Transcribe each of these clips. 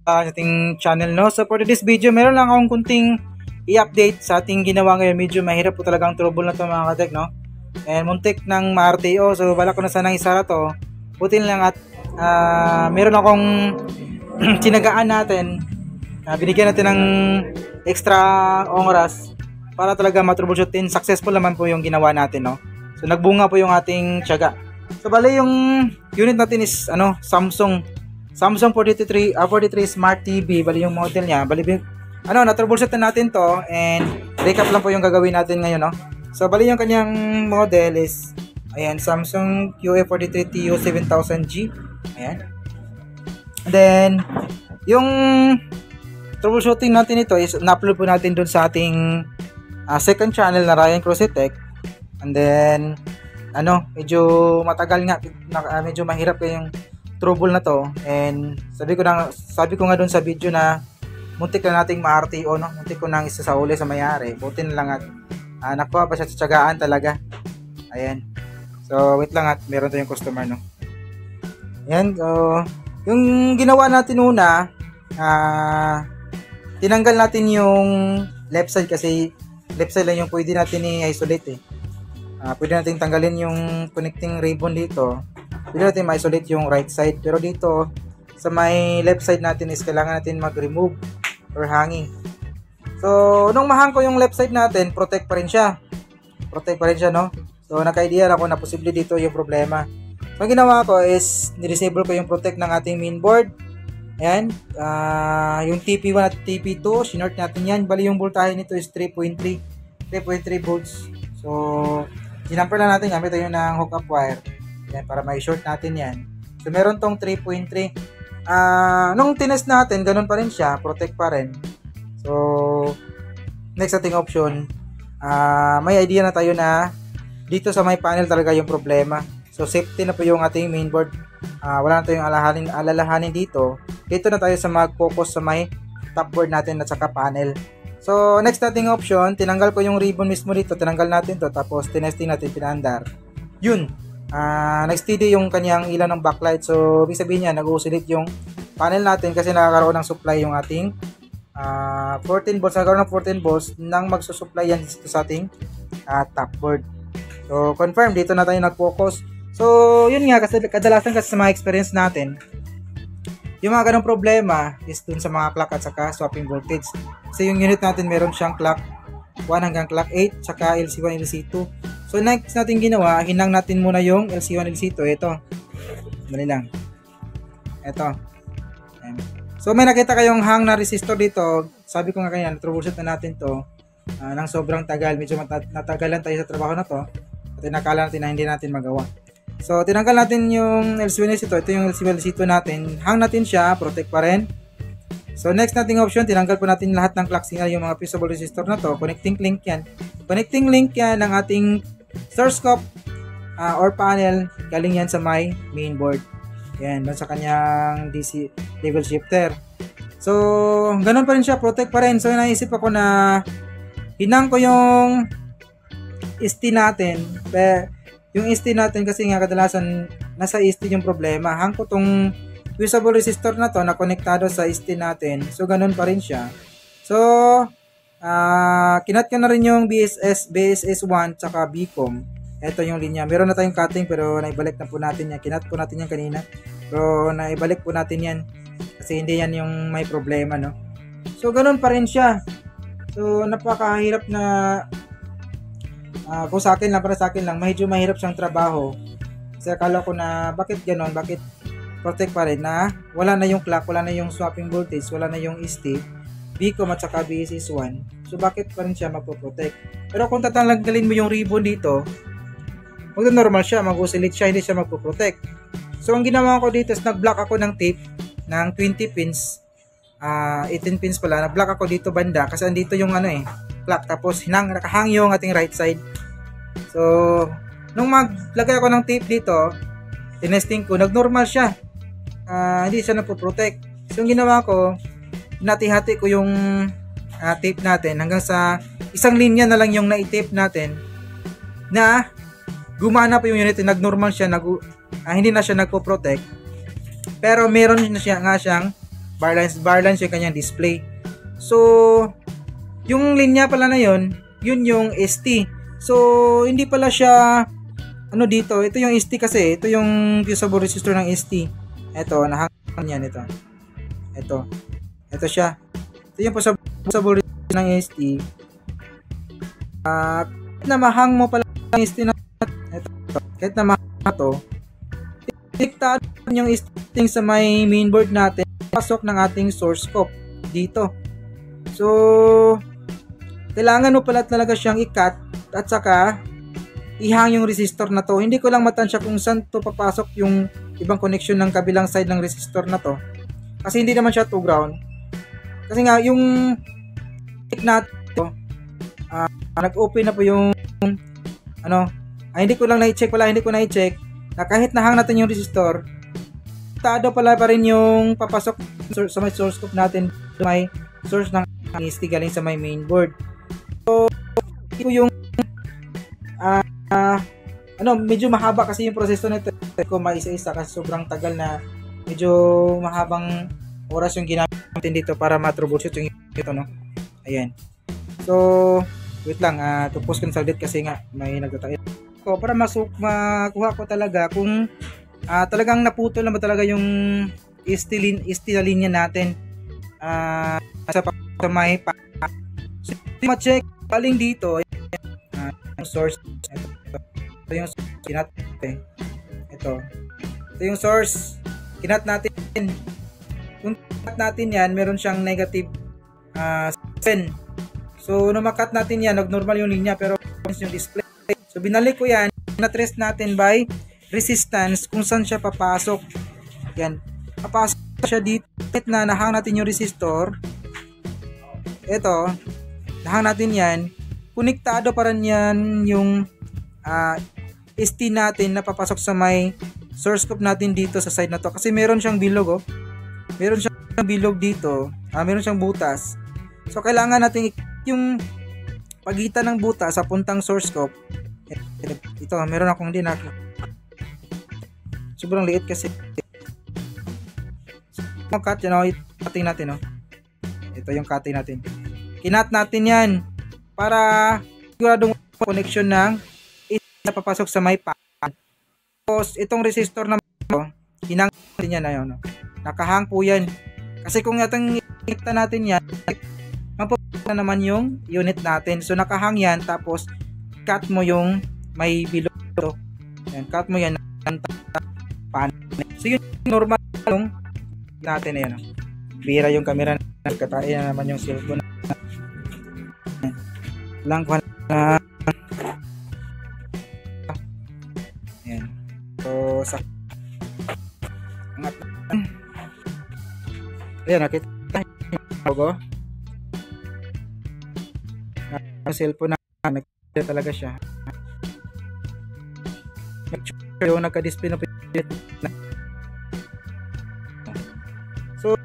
Ating channel, no? So for this video, meron lang akong kunting i-update sa ating ginawa ngayon. Medyo mahirap po talagang trouble na to mga katek, no? And muntik ng ma-RTO, so bala ko na sanang isara to. Buti lang at meron akong tinagaan natin. Binigyan natin ng extra oras para talaga ma-troubleshoot din. Successful naman po yung ginawa natin, no? So nagbunga po yung ating tiyaga. So bali yung unit natin is Samsung 43 Smart TV, bali yung model niya. Bali na-troubleshoot na natin to, and recap lang po yung gagawin natin ngayon, no. So bali yung kanyang model is ayan, Samsung QA43TU 7000G. Ayan. And then yung troubleshooting natin ito is na-upload po natin dun sa ating second channel na Ryan Cruzetech. And then medyo matagal nga, medyo mahirap yung trouble na to, and sabi ko nga doon sa video na muntik na nating ma-RTO, no? Muntik ko nang isasauli sa mayari. Buti na lang at nakuha pa siya sa tiyagaan talaga. Ayan. So wait lang at meron tayong customer, no? Ayan. So yung ginawa natin una, tinanggal natin yung left side kasi left side lang yung pwede natin i-isolate pwede natin tanggalin yung connecting ribbon dito. Pwede natin ma-isolate yung right side, pero dito sa may left side natin is kailangan natin mag-remove or hanging. So nung mahang ko yung left side natin, protect pa rin siya, no? So naka-idea ako na posible dito yung problema. So ang ginawa ko is ni-disable ko yung protect ng ating mainboard. Ayan, yung TP1 at TP2 sinort natin yan. Bali yung voltahe nito is 3.3 volts. So sinamper lang natin gamit tayo ng hookup wire. Yan, para ma-short natin yan. So meron tong 3.3. Nung tinest natin, ganun pa rin siya, protect pa rin. So next ating option, may idea na tayo na dito sa may panel talaga yung problema. So safety na po yung ating mainboard. Wala na tayong alalahanin dito. Dito na tayo sa mag-focus sa may topboard natin at saka panel. So next nating option, tinanggal ko yung ribbon mismo dito, tinanggal natin to, tapos tinesting natin, pinaandar. Yun, nag-steady yung kanyang ilaw ng backlight. So ibig sabihin niya, nag-oscillate yung panel natin kasi nakakaroon ng supply yung ating 14 volts, nagkaroon ng 14 volts nang magsusupply yan dito sa ating topboard. So confirm, dito na tayo nag-focus. So yun nga, kasi kadalasan kasi sa mga experience natin, yung mga ganong problema is dun sa mga clock at saka swapping voltage. Kasi yung unit natin meron siyang clock 1 hanggang clock 8 saka LC1, LC2. So next natin ginawa, hinang natin muna yung LC1, LC2. Ito, dali lang, ito. So may nakita kayong hang na resistor dito. Sabi ko nga kanina, troubleshoot na natin to ng sobrang tagal. Medyo natagalan tayo sa trabaho na to at nakala natin na hindi natin magawa. So tinanggal natin yung LC1, LC2. Ito yung LC1, LC2 natin. Hang natin siya, protect pa rin. So next nating option, tinanggal po natin lahat ng clock signal, yung mga fusible resistor na to. Connecting link yan. Connecting link yan ng ating source scope or panel. Galing yan sa my mainboard. Yan, doon sa kanyang DC level shifter. So ganun pa rin siya, protect pa rin. So naisip ako na hinang ko yung ST natin. Yung ST natin kasi nga kadalasan nasa ST yung problema. Hang ko tong fusible resistor na to na konektado sa ST natin. So ganun pa rin siya. So kinat ko na rin yung BSS1 tsaka BCOM. Ito yung linya. Meron na tayong cutting pero naibalik na po natin yan. Kinat po natin yan kanina. Pero naibalik po natin yan kasi hindi yan yung may problema, no? So ganun pa rin siya. So napakahirap na kung sa akin lang, para sa akin lang, medyo mahirap siyang trabaho. Kasi akala ko na bakit ganon, bakit protect pa rin na wala na yung clock, wala na yung swapping voltage, wala na yung ST, BCOM at saka BSS1. So bakit pa rin siya magpo-protect? Pero kung tatanggalin mo yung ribbon dito, magno-normal siya, mag-oscillate siya, hindi siya magpo-protect. So ang ginawa ko dito is nag-block ako ng tape ng 20 pins, 18 pins pala, nag-block ako dito banda kasi andito yung clock, tapos nakahang yung ating right side. So nung maglagay ako ng tape dito, tinesting ko, nag-normal siya, hindi siya nagpo-protect. So yung ginawa ko, hinati-hati ko yung tape natin hanggang sa isang linya na lang yung na-tape natin na gumana pa yung unit, nag-normal siya, hindi na siya nagpo-protect. Pero meron na siya nga siyang bar lines yung kanyang display. So, yung linya pala na yun yung ST. So, hindi pala siya dito. Ito yung ST kasi. Ito yung fusible resistor ng ST. Ito, nahang yan ito. Ito siya. Ito yung fusible resistor ng ST. Kahit na mahang mo pala ng ST na ito. Kahit na mahang to, diktado yung ST sa may mainboard natin. Pasok ng ating source scope dito. So, kailangan mo pala talaga siyang i-cut at saka ihang yung resistor na to. Hindi ko lang matansya kung saan to papasok yung ibang connection ng kabilang side ng resistor na to. Kasi hindi naman siya to ground. Kasi nga, yung natin to, nag-open na po yung hindi ko na-check na kahit nahang natin yung resistor, tado pala pa rin yung papasok sa may source scope natin, may source ng ST galing sa may mainboard. So, ito yung medyo mahaba kasi yung proseso nito ko maisa-isa kasi sobrang tagal na, medyo mahabang oras yung ginamit natin dito para ma-troubleshoot yung ito, no? Ayan. So, wait lang, tupos ko saglit kasi nga may nagtatangit ko para makuha ko talaga kung talagang naputol na ba talaga yung ST na linya natin sa may so, ma-check paling dito yung source ito yung kinat ito yung source kinat natin. Kung kinat natin yan, meron siyang negative 7. So numakat natin yan, nag-normal yung linya pero yung display. So binalik ko yan, na-trace natin by resistance kung saan siya papasok. Yan, papasok siya dito na nahang natin yung resistor. Ito, nahang natin yan, konektado pa rin yan yung ST natin na papasok sa may source scope natin dito sa side na to. Kasi meron siyang bilog, meron siyang bilog dito, meron siyang butas. So kailangan natin yung pagitan ng butas sa puntang source scope. Ito, meron akong hindi nakita. Sobrang liit kasi. Cut yan, cutting natin, ito yung cutting natin. Kinat natin yan para siguradong connection ng na papasok sa may pan. Tapos itong resistor na hinang natin yan, nakahang po yan. Kasi kung itong ikita natin yan, mapupunta naman yung unit natin. So nakahang yan, tapos cut mo yung may bilog to. Yan, cut mo yan pan. So yun normal yung natin na yan. Bira yung camera na nagkatae na naman yung cellphone. Lang ko na yan. So sa angat ayan, nakita logo ang cellphone na nakita talaga siya. Yung nagka-display na so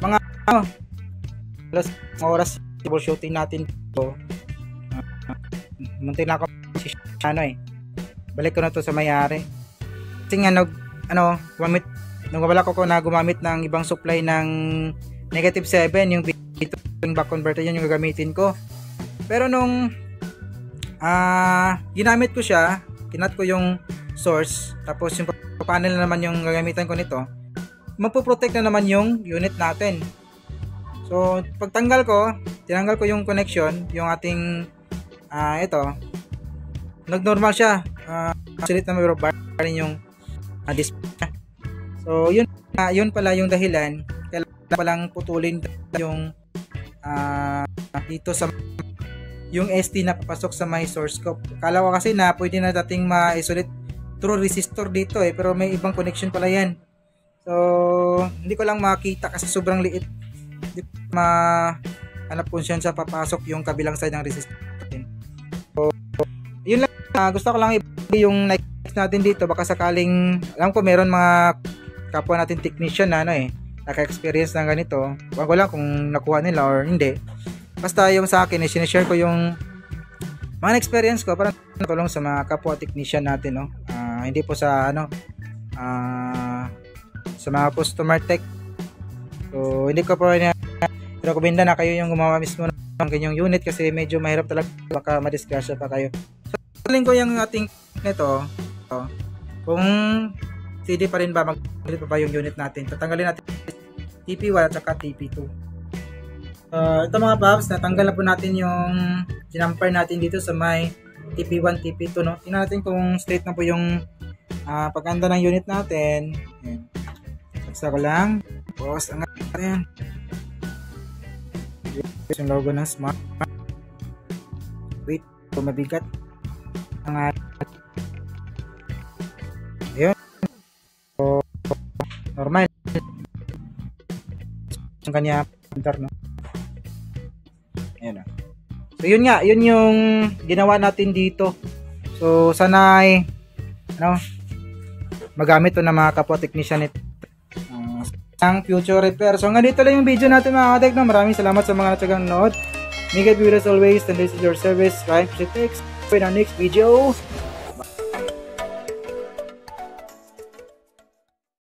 mga oras troubleshooting natin to. Munti na ako balik ko na to sa may-ari kasi nga gumamit nung wala ko na gumamit ng ibang supply ng negative 7 yung back converter, yun yung gagamitin ko. Pero nung ginamit ko siya, kinat ko yung source, tapos yung panel na naman yung gagamitan ko nito, mapoprotect na naman yung unit natin. So pagtanggal ko, tinanggal ko yung connection, yung ating ito, nag-normal siya. Sulit na mayroon rin yung display. So yun pala yung dahilan kailangan palang putulin yung dito sa yung ST na papasok sa may source scope. Akala ko kasi na pwede na dating ma-isolate through resistor dito pero may ibang connection pala yan. So hindi ko lang makita kasi sobrang liit. Hindi hanap kung saan siya papasok yung kabilang side ng resistor natin. So yun lang, gusto ko lang ibigay yung next natin dito. Baka sakaling, alam ko meron mga kapwa natin technician na naka-experience ng ganito. Wag ko lang kung nakuha nila or hindi. Basta yung sa akin, sinishare ko yung mga experience ko para tulong sa mga kapwa technician natin, hindi po sa sa mga customer tech. So, hindi ko po rekomenda na kayo yung gumawa mismo ng ganyang unit kasi medyo mahirap talaga, baka madisgrasya pa kayo. So, ko yung ating nito, kung CD pa rin ba, magpalit pa ba yung unit natin. Tatanggalin natin TP1 at saka TP2. Ito mga paps, natanggal na po natin yung ginamper natin dito sa may TP1, TP2, no? Tingnan natin kung straight na po yung paganda ng unit natin. Ayan. Saksa ko lang. Tapos, ang natin. Yung logo ng Smart. Wait, ito mabigat. Ayun. So, normal. Ang kanya printer, no? Ayan. So, yun nga. Yun yung ginawa natin dito. So, sana ay magamit to na mga kapwa technician nito. Ang future repair. So, hanggang dito lang yung video natin mga katek. Maraming salamat sa mga natsagang nanood. May God be with us always. And this is your service, Ryan Pusitex. For our next video.